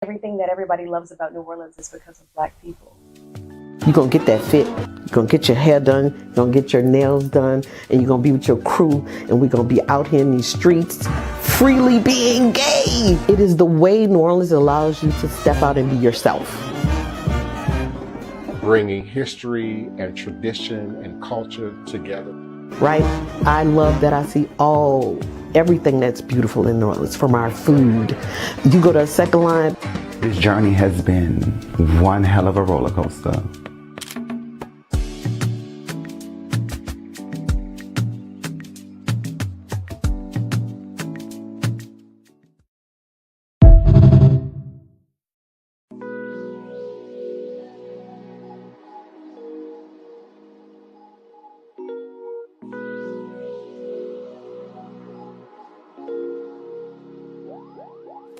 Everything that everybody loves about New Orleans is because of Black people. You're going to get that fit. You're going to get your hair done. You're going to get your nails done. And you're going to be with your crew. And we're going to be out here in these streets freely being gay. It is the way New Orleans allows you to step out and be yourself. Bringing history and tradition and culture together. Right? I love that I see everything that's beautiful in New Orleans, from our food. You go to a second line. This journey has been one hell of a roller coaster.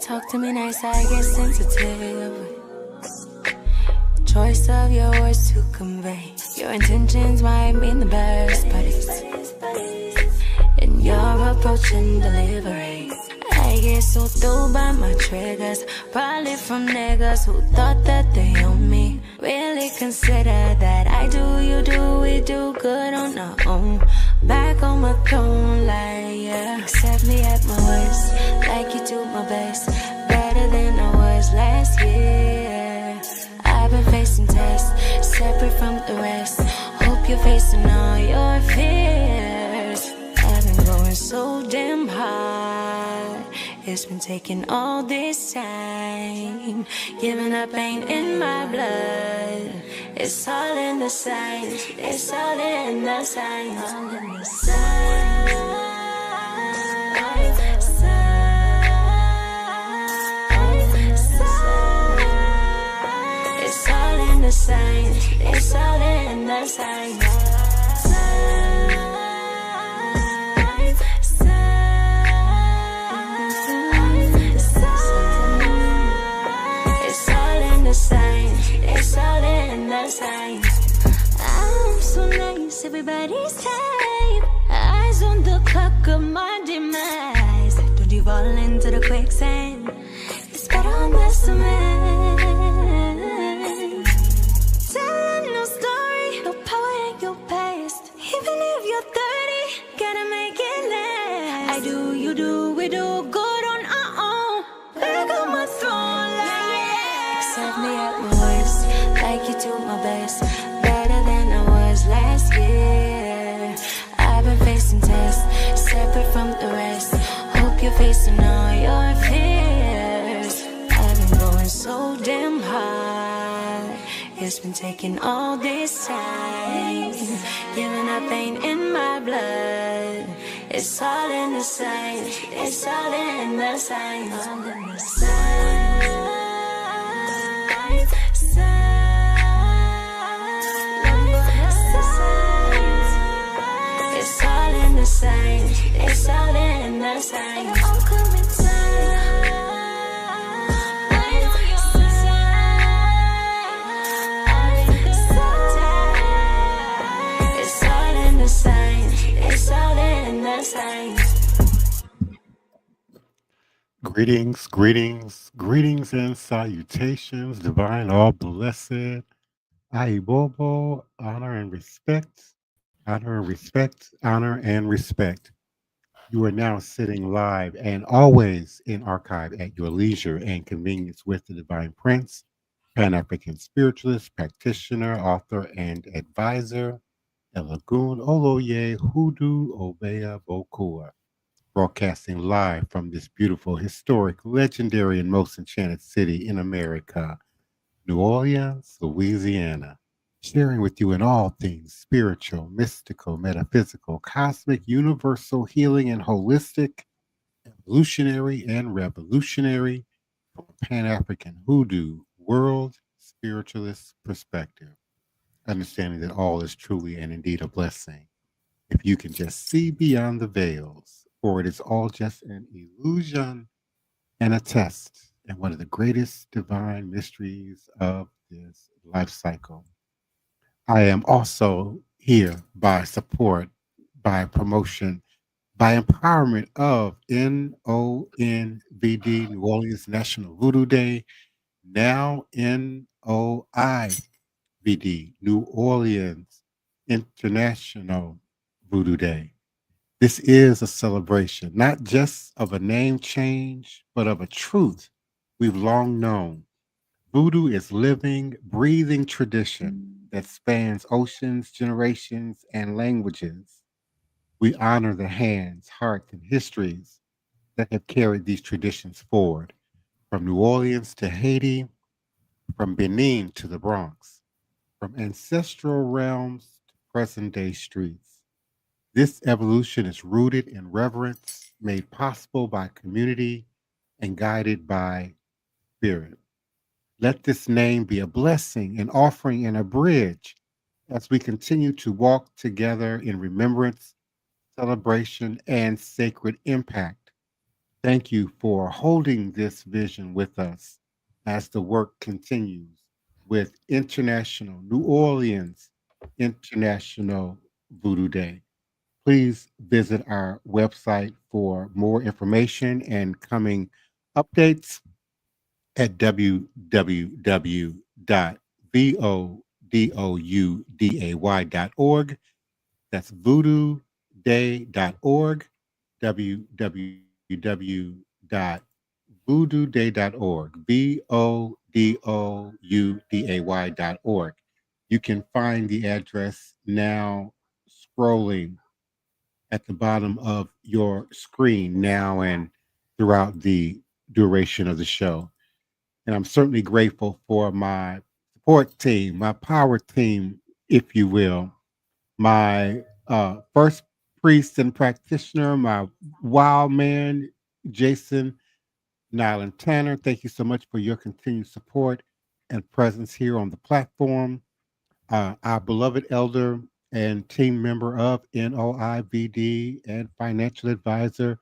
Talk to me nice, I get sensitive. Choice of your words to convey. Your intentions might mean the best, but it's in your approach and delivery. I get so through by my triggers, probably from niggas who thought that they own me. Really consider that I do, you do, we do good on our own. Back on my throne, like, yeah. Accept me at my worst, like you do my best. Better than I was last year. I've been facing tests, separate from the rest. Hope you're facing all your fears. I've been going so damn hard. It's been taking all this time. Giving up ain't in my blood. It's all in the signs. It's all in the signs. All in the signs. It's all in the signs. It's all in the signs. It's all in the signs. I'm so nice, everybody's type. Eyes on the clock of my demise. Don't you fall into the quicksand. It's better on the cement. Telling no story, no power in your past. Even if you're 30, gotta make it last. I do, you do, we do good on our own. Back on my throne, like yeah. Accept me at my worst, like you do my best. Better than I was last year. I've been facing tests, separate from the rest. Hope you're facing all your fears. I've been going so damn hard. It's been taking all this time. Giving up ain't in my blood. It's all in the signs. It's all in the signs. All in the signs. It's all in the signs. It's all in the signs. All coming It's all in the signs. It's all in the signs. Greetings, greetings, greetings and salutations, divine, all blessed. AYIBOBO, honor and respect, honor and respect, honor and respect. You are now sitting live and always in archive at your leisure and convenience with the Divine Prince, Pan-African Spiritualist, Practitioner, Author, and Advisor, Elagun Oloye Hoodoo Obeya Bokua, broadcasting live from this beautiful, historic, legendary, and most enchanted city in America, New Orleans, Louisiana, sharing with you in all things spiritual, mystical, metaphysical, cosmic, universal, healing, and holistic, evolutionary, and revolutionary from a Pan-African Hoodoo world spiritualist perspective, understanding that all is truly and indeed a blessing. If you can just see beyond the veils, or it is all just an illusion and a test, and one of the greatest divine mysteries of this life cycle. I am also here by support, by promotion, by empowerment of NOIVD, New Orleans National Voodoo Day, now NOIVD, New Orleans International Voodoo Day. This is a celebration, not just of a name change, but of a truth we've long known. Voodoo is living, breathing tradition that spans oceans, generations, and languages. We honor the hands, hearts, and histories that have carried these traditions forward, from New Orleans to Haiti, from Benin to the Bronx, from ancestral realms to present day streets. This evolution is rooted in reverence, made possible by community, and guided by spirit. Let this name be a blessing, an offering, and a bridge as we continue to walk together in remembrance, celebration, and sacred impact. Thank you for holding this vision with us as the work continues with International New Orleans International Voodoo Day. Please visit our website for more information and coming updates at www.vodouday.org. That's voodooday.org, www.voodooday.org, VODOUDAY.org. You can find the address now scrolling at the bottom of your screen now and throughout the duration of the show. And I'm certainly grateful for my support team, my power team, if you will, my first priest and practitioner, my wild man, Jason Nylan Tanner. Thank you so much for your continued support and presence here on the platform. Our beloved elder and team member of NOIVD and financial advisor,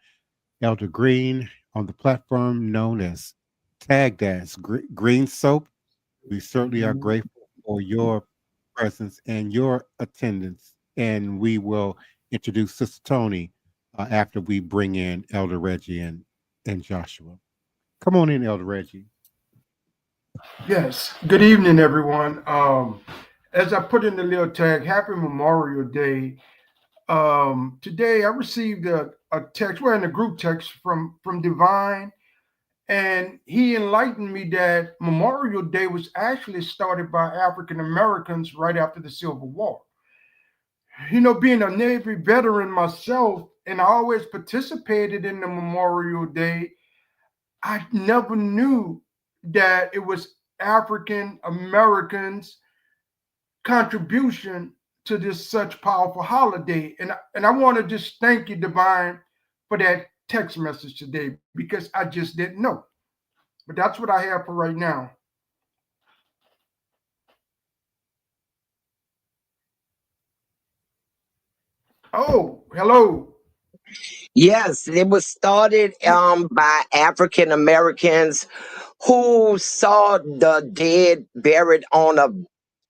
Elder Green, on the platform known as tagged as Green Soap. We certainly are grateful for your presence and your attendance. And we will introduce Sister Toni after we bring in Elder Reggie and Joshua. Come on in, Elder Reggie. Yes. Good evening, everyone. As I put in the little tag, Happy Memorial Day. Today I received a text, well, in a group text from Divine, and he enlightened me that Memorial Day was actually started by African Americans right after the Civil War. Being a Navy veteran myself, and I always participated in the Memorial Day, I never knew that it was African Americans' contribution to this such powerful holiday. And I want to just thank you, Divine, for that text message today, because I just didn't know. But that's what I have for right now. Oh, hello. Yes, it was started by African Americans who saw the dead buried on a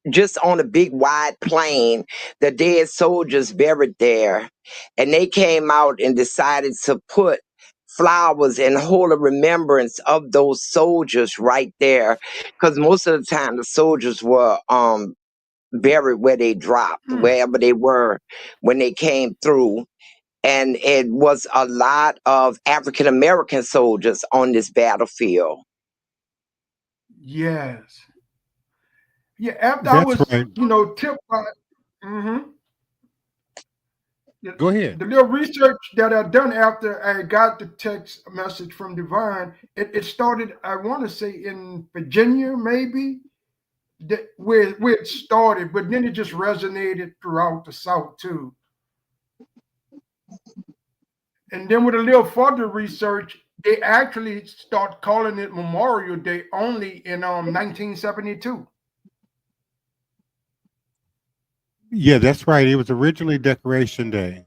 just on a big wide plain, the dead soldiers buried there. And they came out and decided to put flowers in holy remembrance of those soldiers right there. Because most of the time the soldiers were buried where they dropped, Hmm. wherever they were when they came through. And it was a lot of African American soldiers on this battlefield. Yes. Yeah, after I That's was, right. tipped by, mhm. Yeah, Go ahead. the little research that I done after I got the text message from Divine, it started, I want to say in Virginia, maybe, where it started, but then it just resonated throughout the South too. And then with a little further research, they actually start calling it Memorial Day only in 1972. Yeah, that's right. It was originally Decoration Day,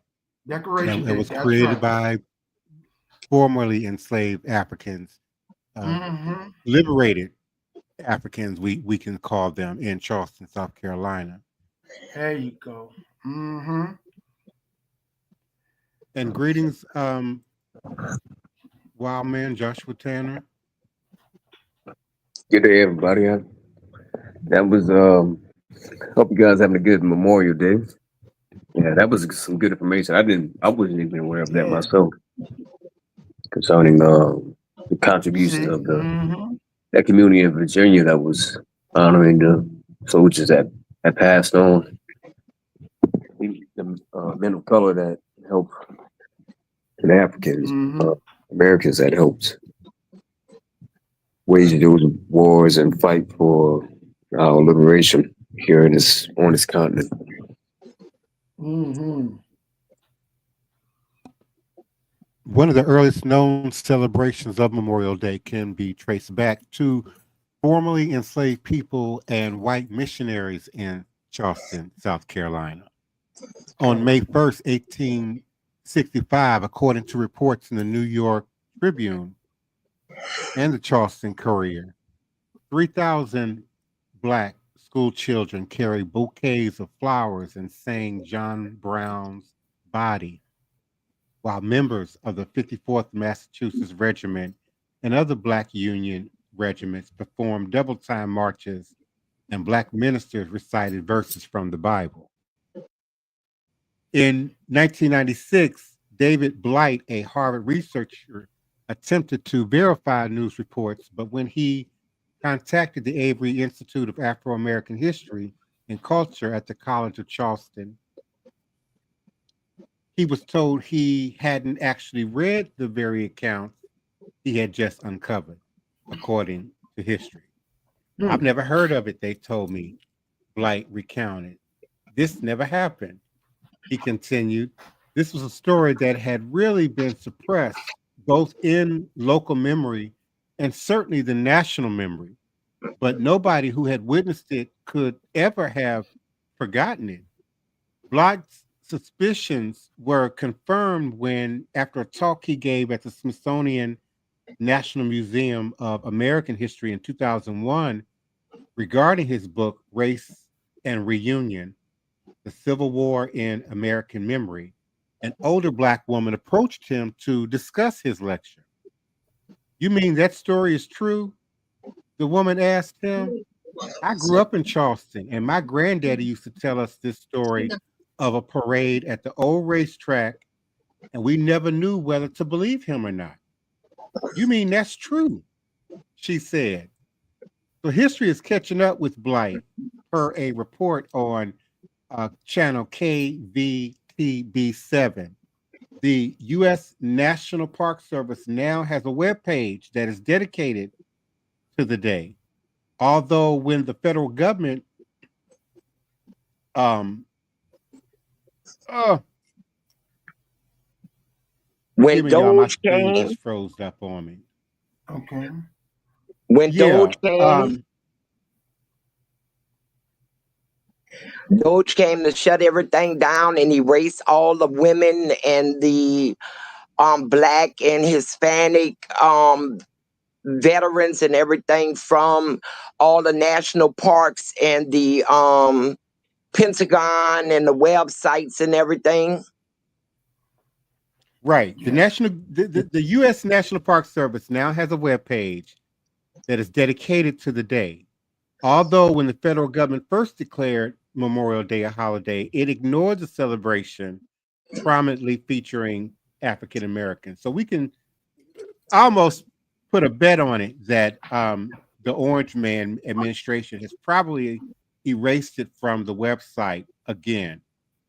Decoration and it Day. was That's created right. by formerly enslaved Africans, uh, Hmm. liberated Africans, we can call them, in Charleston, South Carolina. There you go. Hmm. And greetings, wild man Joshua Tanner. Good day, everybody. That was hope you guys having a good Memorial Day. Yeah, that was some good information. I wasn't even aware of that Yeah. myself concerning the contributions See? of Mm-hmm. that community in Virginia that was honoring the soldiers that passed on, the men of color that helped, and Africans, Mm-hmm. Americans that helped wage those wars and fight for our liberation here on this continent. Mm-hmm. One of the earliest known celebrations of Memorial Day can be traced back to formerly enslaved people and white missionaries in Charleston, South Carolina. On May 1st, 1865, according to reports in the New York Tribune and the Charleston Courier, 3,000 Black school children carried bouquets of flowers and sang John Brown's Body, while members of the 54th Massachusetts Regiment and other Black Union regiments performed double-time marches and Black ministers recited verses from the Bible. In 1996, David Blight, a Harvard researcher, attempted to verify news reports, but when he contacted the Avery Institute of Afro-American History and Culture at the College of Charleston, he was told he hadn't actually read the very accounts he had just uncovered, according to history. I've never heard of it, they told me, Blight recounted. This never happened. He continued, this was a story that had really been suppressed both in local memory and certainly the national memory, but nobody who had witnessed it could ever have forgotten it. Blight's suspicions were confirmed when, after a talk he gave at the Smithsonian National Museum of American History in 2001 regarding his book, Race and Reunion, The Civil War in American Memory, an older Black woman approached him to discuss his lecture. You mean that story is true? The woman asked him. I grew up in Charleston, and my granddaddy used to tell us this story of a parade at the old racetrack, and we never knew whether to believe him or not. You mean that's true? She said. So history is catching up with Blight per a report on channel KVTB7. The U.S. National Park Service now has a web page that is dedicated to the day. Although when the federal government When y'all, my Doge screen came, just froze up on me. Okay. when Yeah. Doge came to shut everything down and erase all the women and the Black and Hispanic veterans and everything from all the national parks and the Pentagon and the websites and everything. Right. The U.S. National Park Service now has a web page that is dedicated to the day. Although when the federal government first declared Memorial Day a holiday, it ignored the celebration prominently featuring African Americans. So we can almost put a bet on it that the Orange Man administration has probably erased it from the website again.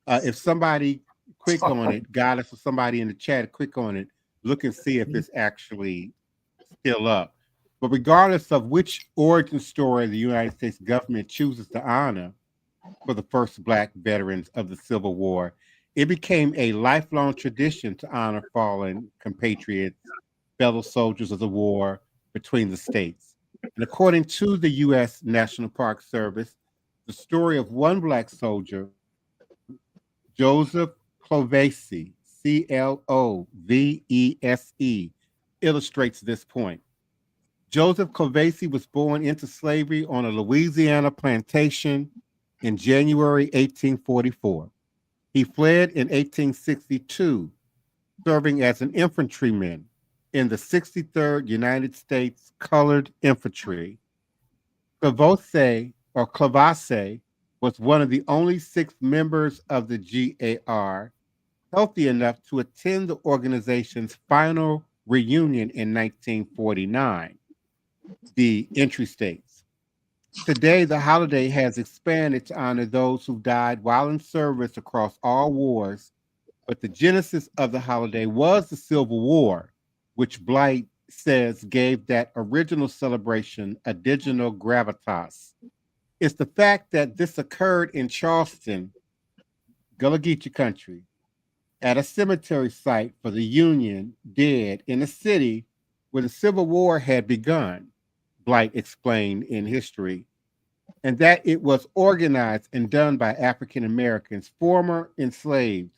If somebody click on it, Goddess or somebody in the chat, click on it, look and see if it's actually still up. But regardless of which origin story the United States government chooses to honor for the first Black veterans of the Civil War, it became a lifelong tradition to honor fallen compatriots, fellow soldiers of the war between the states. And according to the U.S. National Park Service, the story of one Black soldier, Joseph Clovese, Clovese, illustrates this point. Joseph Clovese was born into slavery on a Louisiana plantation in January 1844. He fled in 1862, serving as an infantryman in the 63rd United States Colored Infantry Clavose or Clavase was one of the only 6 members of the GAR healthy enough to attend the organization's final reunion in 1949. The entry states, today the holiday has expanded to honor those who died while in service across all wars, but the genesis of the holiday was the Civil War, which Blight says gave that original celebration additional gravitas. It's the fact that this occurred in Charleston, Gullah Geechee country, at a cemetery site for the Union dead in a city where the Civil War had begun, Blight explained in History, and that it was organized and done by African Americans, former enslaved,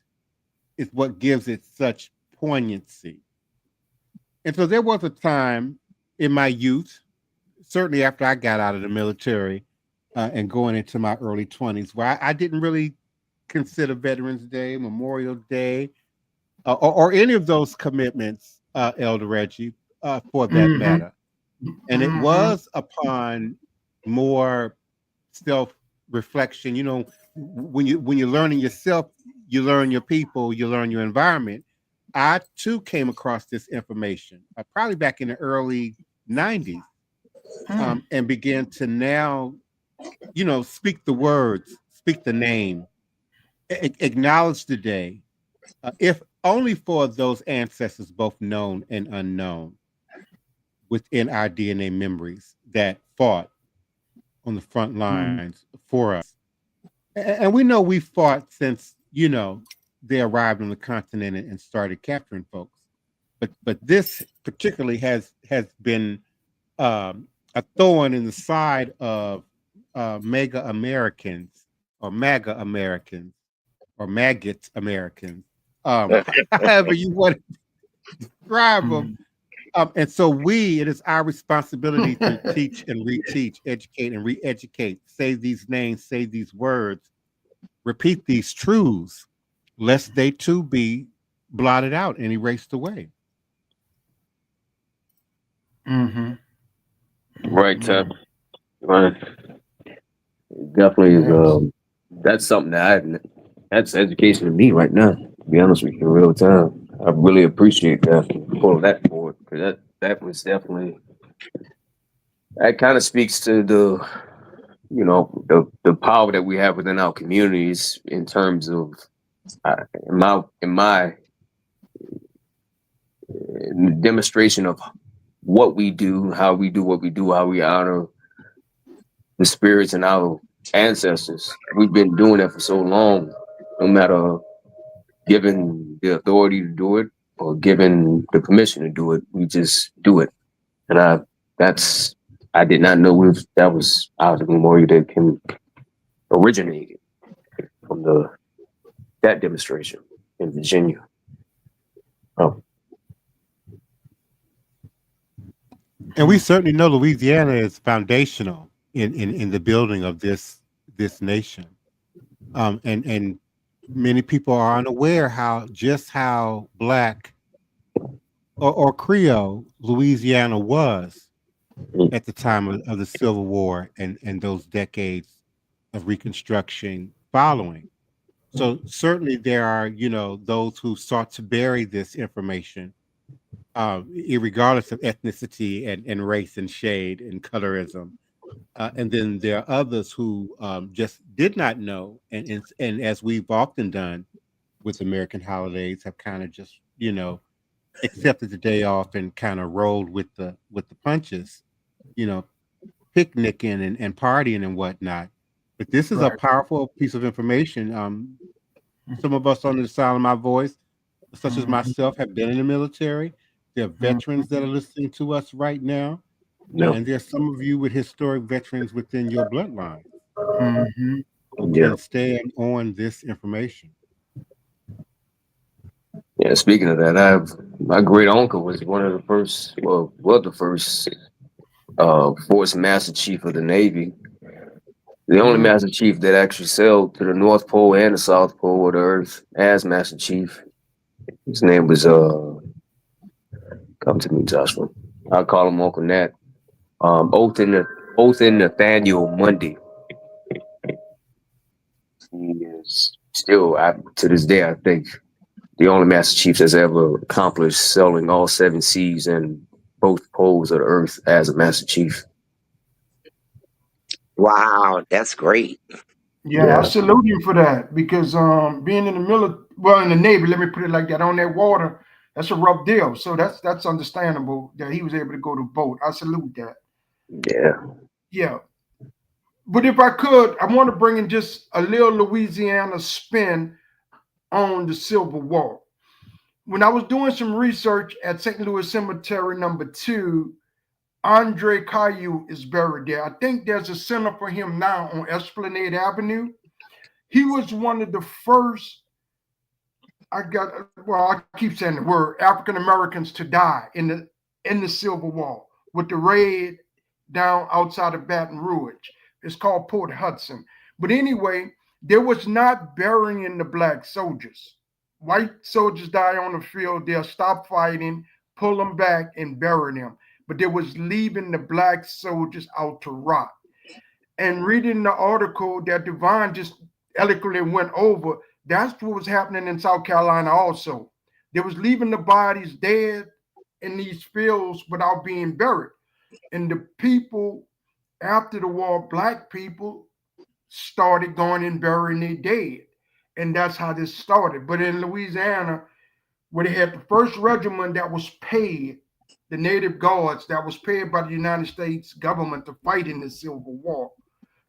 is what gives it such poignancy. And so there was a time in my youth, certainly after I got out of the military and going into my early 20s, where I didn't really consider Veterans Day, Memorial Day, or any of those commitments, Elder Reggie, for that matter. And it was upon more self-reflection. You know, when you're learning yourself, you learn your people, you learn your environment. I too came across this information probably back in the early 90s and began to now, you know, speak the words, speak the name, acknowledge the day, if only for those ancestors, both known and unknown, within our DNA memories that fought on the front lines for us. And we know we fought since, you know, they arrived on the continent and started capturing folks. But this particularly has been a thorn in the side of MAGA Americans or MAGA Americans or maggot Americans, however you want to describe them. And so it is our responsibility to teach and reteach, educate and re-educate, say these names, say these words, repeat these truths, lest they too be blotted out and erased away. Right, definitely is. That's something that's education to me right now. To be honest with you, in real time, I really appreciate that pulling that forward, because that was definitely, that kind of speaks to the, you know, the power that we have within our communities in terms of in my demonstration of what we do, how we do what we do, how we honor the spirits and our ancestors. We've been doing that for so long, no matter given the authority to do it or given the permission to do it, we just do it. And I did not know that was our Memorial Day originated from that demonstration in Virginia. And we certainly know Louisiana is foundational in the building of this nation. And many people are unaware how Black or Creole Louisiana was at the time of the Civil War and those decades of Reconstruction following. So certainly there are, you know, those who sought to bury this information, regardless of ethnicity and race and shade and colorism. And then there are others who just did not know, and as we've often done with American holidays, have kind of just, you know, accepted the day off and kind of rolled with the punches, you know, picnicking and partying and whatnot. But this is a powerful piece of information. Some of us on the sound of my voice, such as myself, have been in the military. There are veterans that are listening to us right now. No. And there's some of you with historic veterans within your bloodline who can stand on this information. Yeah, speaking of that, my great uncle was one of the first, the first Force Master Chief of the Navy. The only Master Chief that actually sailed to the North Pole and the South Pole of the Earth as Master Chief. His name was come to me, Joshua. I'll call him Uncle Nat. Oath in Both in Nathaniel Monday. He is still, to this day, I think, the only Master Chief that's ever accomplished selling all 7 seas and both poles of the earth as a Master Chief. Wow, that's great. Yeah, I salute him for that because being in the military, well, in the Navy, let me put it like that, on that water, that's a rough deal. So that's understandable that he was able to go to boat. I salute that. Yeah. Yeah. But if I could, I want to bring in just a little Louisiana spin on the Civil War. When I was doing some research at St. Louis Cemetery number 2, Andre Caillou is buried there. I think there's a center for him now on Esplanade Avenue. He was one of the first, I keep saying the word, African Americans to die in the Civil War with the raid down outside of Baton Rouge. It's called Port Hudson. But anyway, there was not burying the black soldiers. White soldiers die on the field, they'll stop fighting, pull them back, and bury them. But there was leaving the black soldiers out to rot. And reading the article that Devon just eloquently went over, that's what was happening in South Carolina also. They was leaving the bodies dead in these fields without being buried. And the people after the war, black people started going and burying their dead. And that's how this started. But in Louisiana, where they had the first regiment that was paid, the Native Guards that was paid by the United States government to fight in the Civil War,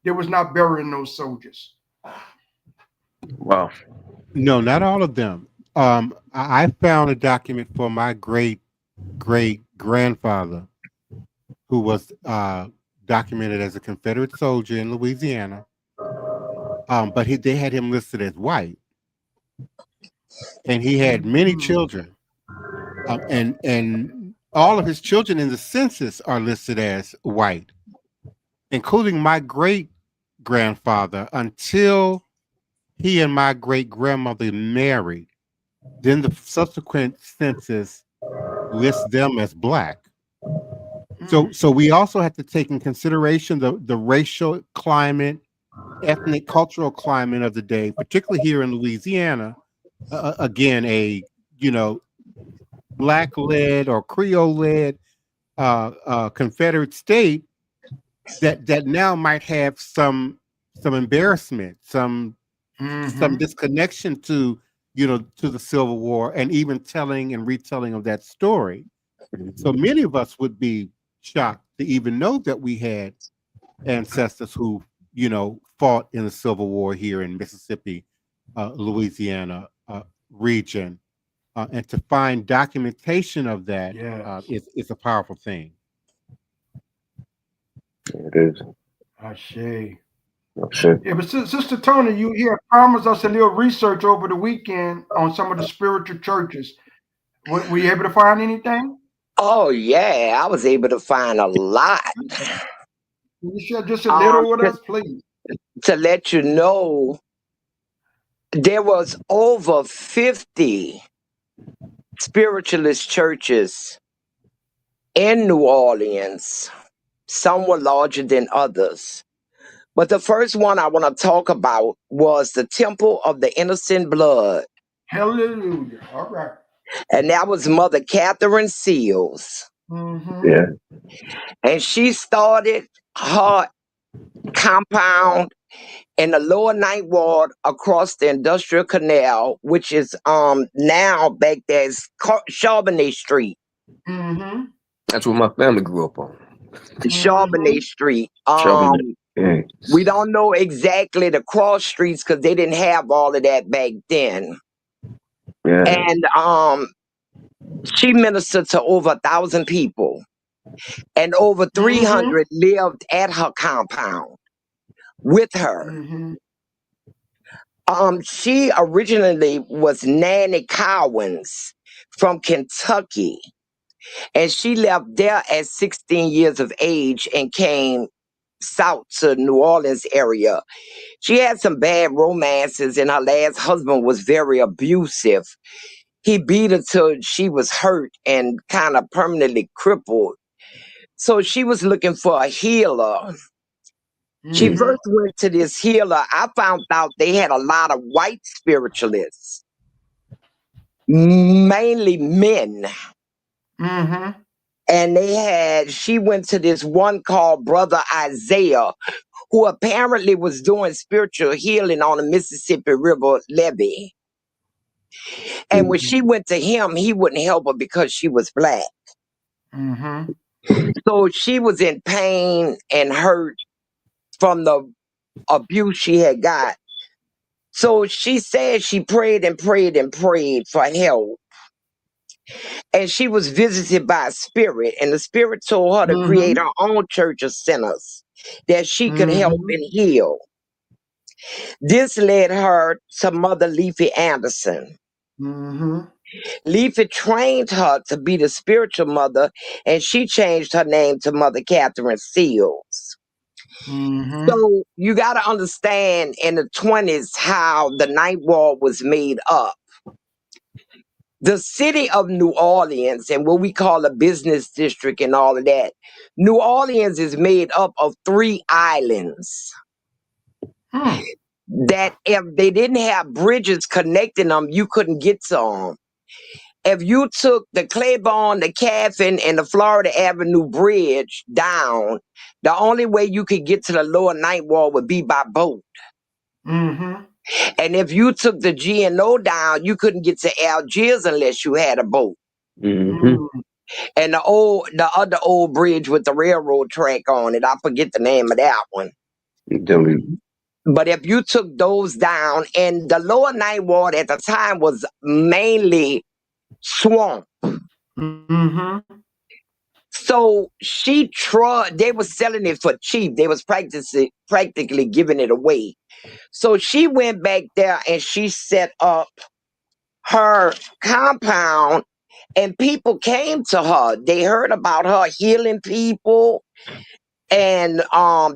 they was not burying those soldiers. Wow. No, not all of them. I found a document for my great grandfather who was documented as a Confederate soldier in Louisiana. But they had him listed as white. And he had many children. And all of his children in the census are listed as white, including my great grandfather, until he and my great grandmother married. Then the subsequent census lists them as black. So we also have to take in consideration the racial climate, ethnic, cultural climate of the day, particularly here in Louisiana. Again, a black-led or Creole-led Confederate state that now might have some embarrassment, some disconnection to the Civil War, and even telling and retelling of that story. So many of us would be shocked to even know that we had ancestors who fought in the Civil War here in Mississippi, Louisiana region. And to find documentation of that is a powerful thing. It is. I see. Sure. Yeah, but Sister Toni, you here promised us a little research over the weekend on some of the spiritual churches. Were you able to find anything? Oh yeah, I was able to find a lot. Can you share just a little with us, please? To let you know, there was over 50 spiritualist churches in New Orleans. Some were larger than others. But the first one I want to talk about was the Temple of the Innocent Blood. Hallelujah. All right. And that was Mother Catherine Seals. Yeah. And she started her compound in the lower Ninth Ward across the Industrial Canal, which is now back there is Charbonnet Street. That's where my family grew up on. Charbonnet Street. Yeah. We don't know exactly the cross streets because they didn't have all of that back then. Yeah. And she ministered to over 1,000 people, and over 300 lived at her compound with her. She originally was Nanny Cowens from Kentucky, and she left there at 16 years of age and came south to New Orleans area. She had some bad romances, and her last husband was very abusive. He beat her till she was hurt and kind of permanently crippled. So she was looking for a healer. She Mhm. first went to this healer. I found out they had a lot of white spiritualists, mainly men. Mhm. And she went to this one called Brother Isaiah, who apparently was doing spiritual healing on the Mississippi River levee. And when she went to him, he wouldn't help her because she was black. Mhm. So she was in pain and hurt from the abuse she had got. So she said she prayed and prayed and prayed for help. And she was visited by a spirit, and the spirit told her to create Mhm. her own church of sinners that she could help Mhm. and heal. This led her to Mother Leafy Anderson. Mhm. Leafy trained her to be the spiritual mother, and she changed her name to Mother Catherine Seals. Mhm. So you got to understand in the 20s how the Ninth Ward was made up. The city of New Orleans and what we call a business district and all of that, New Orleans is made up of 3 islands Hmm. that if they didn't have bridges connecting them, you couldn't get to them. If you took the Claiborne, the Caffin, and the Florida Avenue Bridge down, the only way you could get to the lower Ninth Ward would be by boat. Mhm. And if you took the G&O down, you couldn't get to Algiers unless you had a boat. Mhm. And the other old bridge with the railroad track on it, I forget the name of that one. But if you took those down, and the lower Ninth Ward at the time was mainly swamp. Mhm. So they was selling it for cheap. They was practically giving it away. So she went back there and she set up her compound, and people came to her. They heard about her healing people and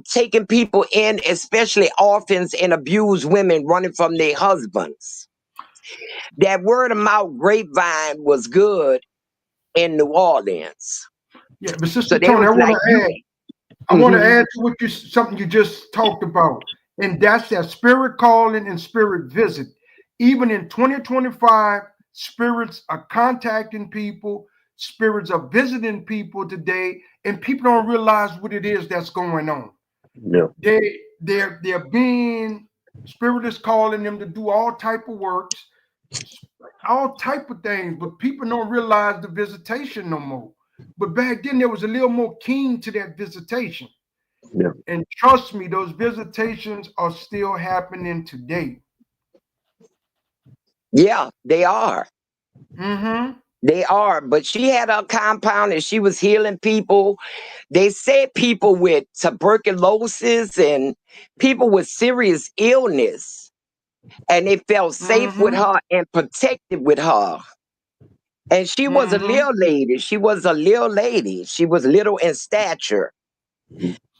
taking people in, especially orphans and abused women running from their husbands. That word of mouth grapevine was good in New Orleans. Yeah, but So Sister they Toni, was I want like, to you. add. I want to add to what something you just talked about, and that's that spirit calling and spirit visit. Even in 2025, spirits are contacting people, spirits are visiting people today, and people don't realize what it is that's going on. Yeah. They're being spirit is calling them to do all type of works, all type of things, but people don't realize the visitation no more. But back then there was a little more keen to that visitation. Yeah. And trust me, those visitations are still happening today. Yeah, they are. Mm-hmm. They are. But she had a compound and she was healing people. They said people with tuberculosis and people with serious illness. And they felt safe with Mm-hmm. her and protected with her. And she was a Mm-hmm. little lady. She was a little lady. She was little in stature.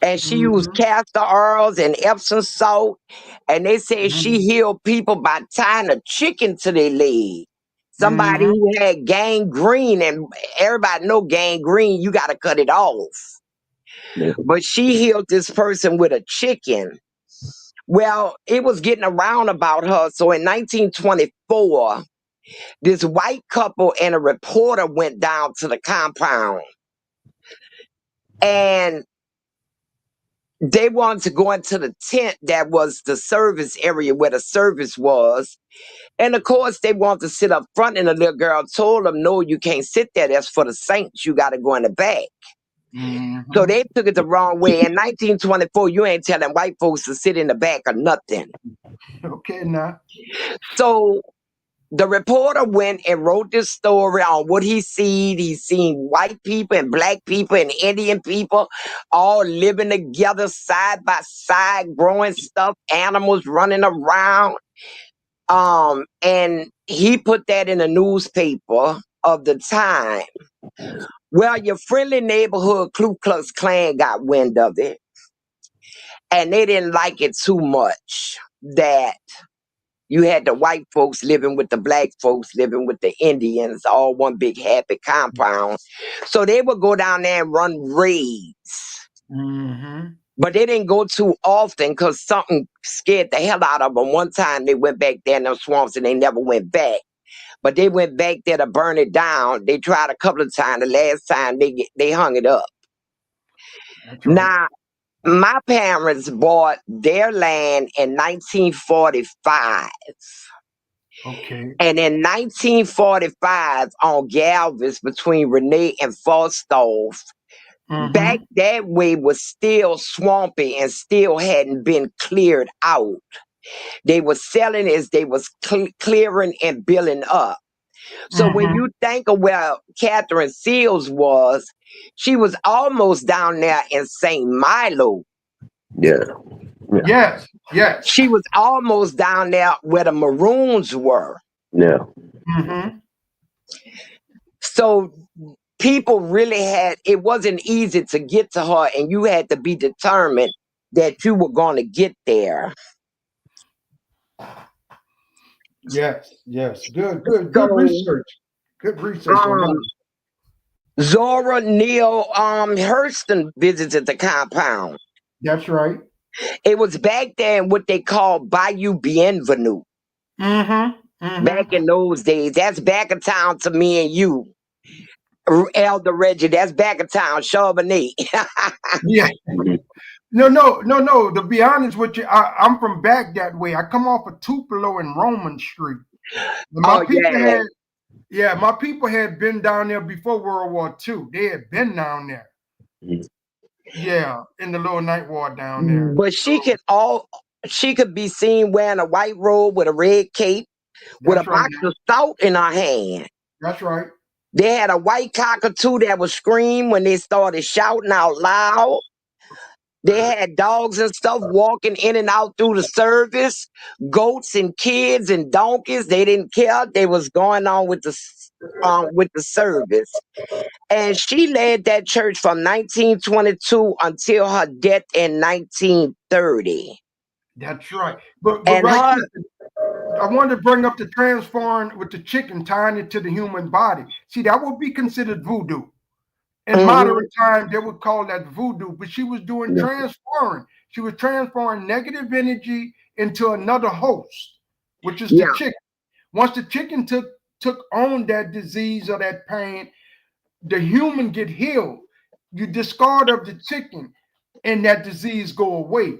And she used Mm-hmm. castor oils and Epsom salt. And they said she healed people by tying a chicken to their leg. Somebody Mm-hmm. who had gangrene, and everybody know gangrene, you got to cut it off. Yeah. But she healed this person with a chicken. Well, it was getting around about her. So in 1924, this white couple and a reporter went down to the compound. And they wanted to go into the tent that was the service area where the service was. And of course, they wanted to sit up front, and the little girl told them, no, you can't sit there. That's for the saints. You got to go in the back. So Mm-hmm. they took it the wrong way. In 1924, you ain't telling white folks to sit in the back or nothing. Okay, now. So the reporter went and wrote this story on what he seen. He seen white people and black people and Indian people all living together side by side, growing stuff, animals running around. And he put that in a newspaper of the time. Well, your friendly neighborhood Ku Klux Klan got wind of it, and they didn't like it too much that You had the white folks living with the black folks, living with the Indians, all one big happy compound. So they would go down there and run raids. Mm-hmm. But they didn't go too often because something scared the hell out of them. One time they went back there in them swamps and they never went back. But they went back there to burn it down. They tried a couple of times. The last time they hung it up. That's right. Now, my parents bought their land in 1945. Okay. And in 1945, on Galvez, between Renee and Falstaff, back Mm-hmm. that way was still swampy and still hadn't been cleared out. They were selling as they was clearing and building up. So when Mm-hmm. you think of where Catherine Seals was, she was almost down there in St. Milo. Yeah. Yes. Yes. She was almost down there where the Maroons were. Yeah. Mm-hmm. So people really it wasn't easy to get to her, and you had to be determined that you were going to get there. Yes. Yes. Good. Good. So, Good research. Good research on that. Zora Neale Hurston visited the compound. That's right. It was back then what they called Bayou Bienvenue. Mm-hmm. Mm-hmm. Back in those days. That's back of town to me and you. Elder Reggie, that's back of town, Charbonnet. Yeah. No. To be honest with you, I'm from back that way. I come off of Tupelo and Roman Street. My people had been down there before World War II. They had been down there. Yeah, in the little night ward down there. But she could be seen wearing a white robe with a red cape, with a box of salt in her hand. That's right. They had a white cockatoo that would scream when they started shouting out loud. They had dogs and stuff walking in and out through the service, goats and kids and donkeys. They didn't care. They was going on with the service. And she led that church from 1922 until her death in 1930. That's right. But And right here, I wanted to bring up the transferring with the chicken, tying it to the human body. See, that would be considered voodoo. In modern time, they would call that voodoo, but she was doing transferring. She was transferring negative energy into another host, which is the chicken. Once the chicken took on that disease or that pain, the human get healed. You discard of the chicken and that disease go away.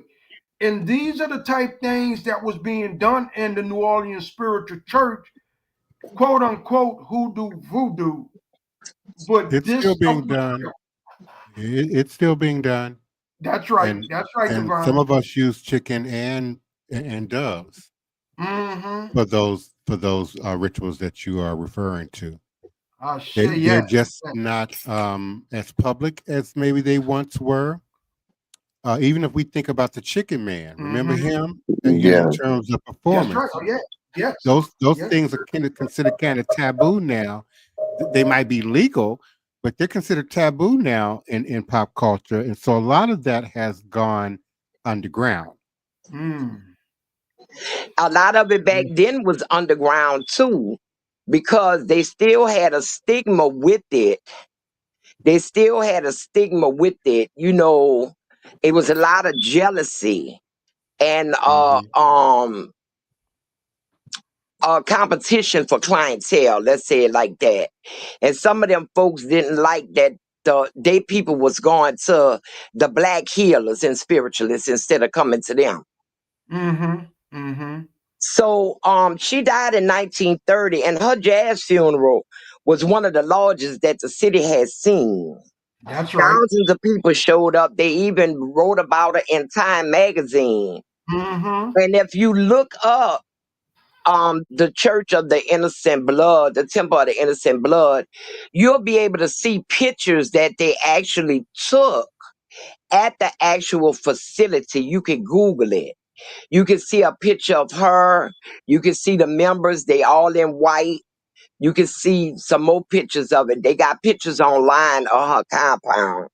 And these are the type things that was being done in the New Orleans spiritual church, quote unquote, hoodoo, voodoo. But it's still being done. It's still being done. That's right. And, that's right, and Divine. some of us use chicken and doves for those rituals that you are referring to. They're just not as public as maybe they once were. Even if we think about the Chicken Man, remember him? In terms of performance. That's right. Yes. Those things are considered kind of taboo now. They might be legal, but they're considered taboo now in pop culture. And so a lot of that has gone underground. A lot of it back then was underground too, because they still had a stigma with it. You know, it was a lot of jealousy and competition for clientele, let's say it like that. And some of them folks didn't like that they people was going to the black healers and spiritualists instead of coming to them. So she died in 1930, and her jazz funeral was one of the largest that the city has seen. That's right. Thousands of people showed up. They even wrote about it in Time magazine. And if you look up the Church of the Innocent Blood, the Temple of the Innocent Blood, you'll be able to see pictures that they actually took at the actual facility. You can Google it. You can see a picture of her. You can see the members. They all in white. You can see some more pictures of it. They got pictures online of her compound.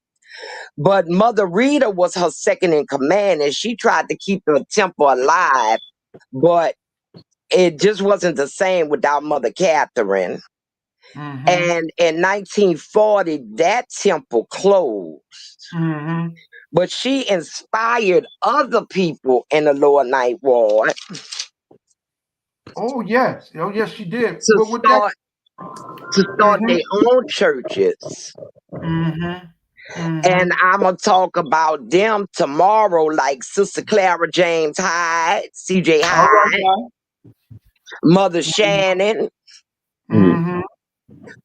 But Mother Rita was her second in command, and she tried to keep the temple alive. But it just wasn't the same without Mother Catherine. Mm-hmm. And in 1940, that temple closed. Mm-hmm. But she inspired other people in the Lower Ninth Ward Oh yes, she did. to But with that, start their own churches. mm-hmm. Mm-hmm. And I'm going to talk about them tomorrow, like Sister Clara James Hyde, CJ All right, Hyde, guys. Mother Shannon. Mm-hmm.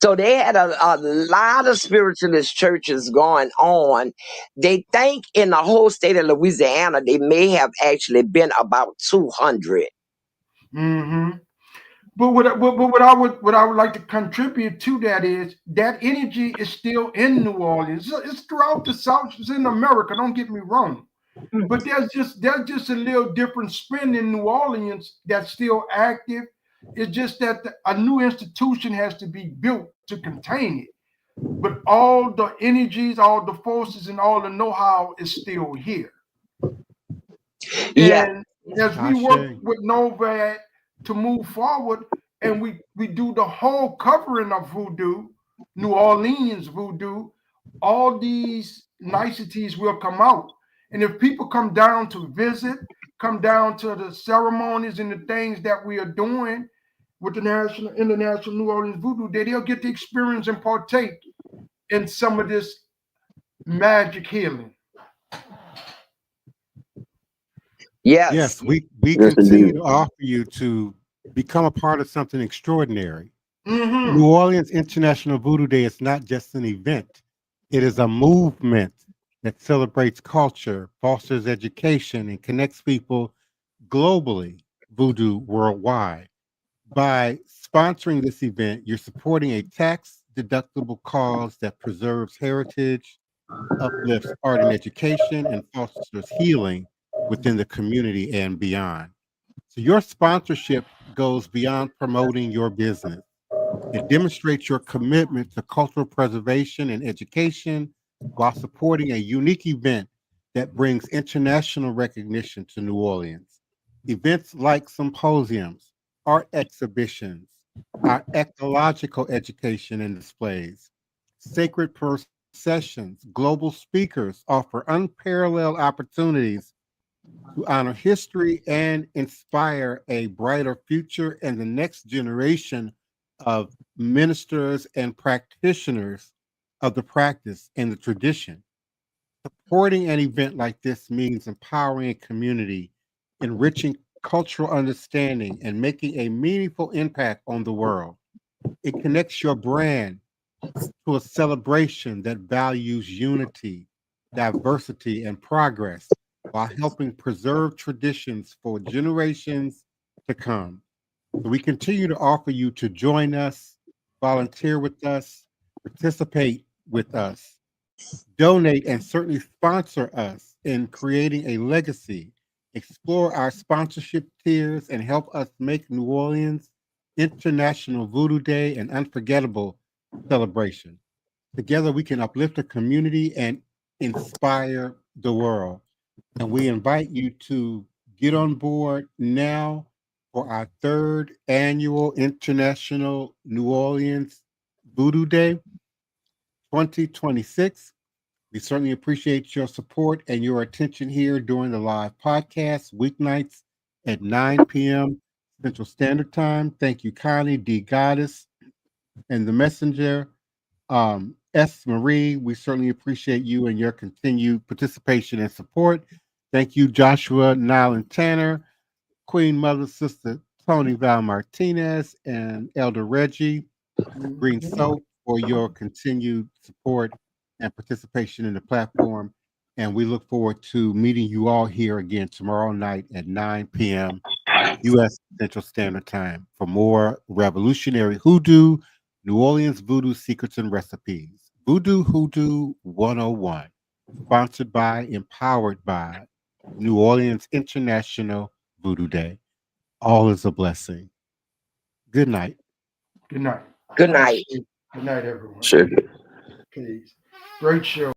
So they had a lot of spiritualist churches going on. They think in the whole state of Louisiana, they may have actually been about 200. Mm-hmm. But what I would like to contribute to that is that energy is still in New Orleans. It's throughout the South. It's in America. Don't get me wrong. But there's just a little different spin in New Orleans that's still active. It's just that a new institution has to be built to contain it. But all the energies, all the forces, and all the know-how is still here. Yeah. And as we work with NOIVD to move forward, and we do the whole covering of voodoo, New Orleans voodoo, all these niceties will come out. And if people come down to visit, come down to the ceremonies and the things that we are doing with the International New Orleans Voodoo Day, they'll get to experience and partake in some of this magic healing. Yes, we continue to offer you to become a part of something extraordinary. Mm-hmm. New Orleans International Voodoo Day is not just an event. It is a movement that celebrates culture, fosters education, and connects people globally, voodoo worldwide. By sponsoring this event, you're supporting a tax-deductible cause that preserves heritage, uplifts art and education, and fosters healing within the community and beyond. So your sponsorship goes beyond promoting your business. It demonstrates your commitment to cultural preservation and education while supporting a unique event that brings international recognition to New Orleans. Events like symposiums, art exhibitions, our ecological education and displays, sacred processions, global speakers offer unparalleled opportunities to honor history and inspire a brighter future and the next generation of ministers and practitioners of the practice and the tradition. Supporting an event like this means empowering a community, enriching cultural understanding, and making a meaningful impact on the world. It connects your brand to a celebration that values unity, diversity, and progress while helping preserve traditions for generations to come. So we continue to offer you to join us, volunteer with us, participate with us, donate, and certainly sponsor us in creating a legacy. Explore our sponsorship tiers and help us make New Orleans International Voodoo Day an unforgettable celebration. Together, we can uplift the community and inspire the world. And we invite you to get on board now for our third annual International New Orleans Voodoo Day 2026. We certainly appreciate your support and your attention here during the live podcast, weeknights at 9 p.m. Central Standard Time. Thank you, Connie, D. Goddess, and the messenger. S. Marie, we certainly appreciate you and your continued participation and support. Thank you, Joshua, Nylan Tanner, Queen Mother, Sister Toni Val Martinez, and Elder Reggie Green Soap for your continued support and participation in the platform. And we look forward to meeting you all here again tomorrow night at 9 p.m. U.S. Central Standard Time for more revolutionary hoodoo, New Orleans voodoo secrets and recipes. Voodoo Hoodoo 101, sponsored by, empowered by New Orleans International Voodoo Day. All is a blessing. Good night. Good night. Good night. Good night, everyone. Sure. Please. Great show.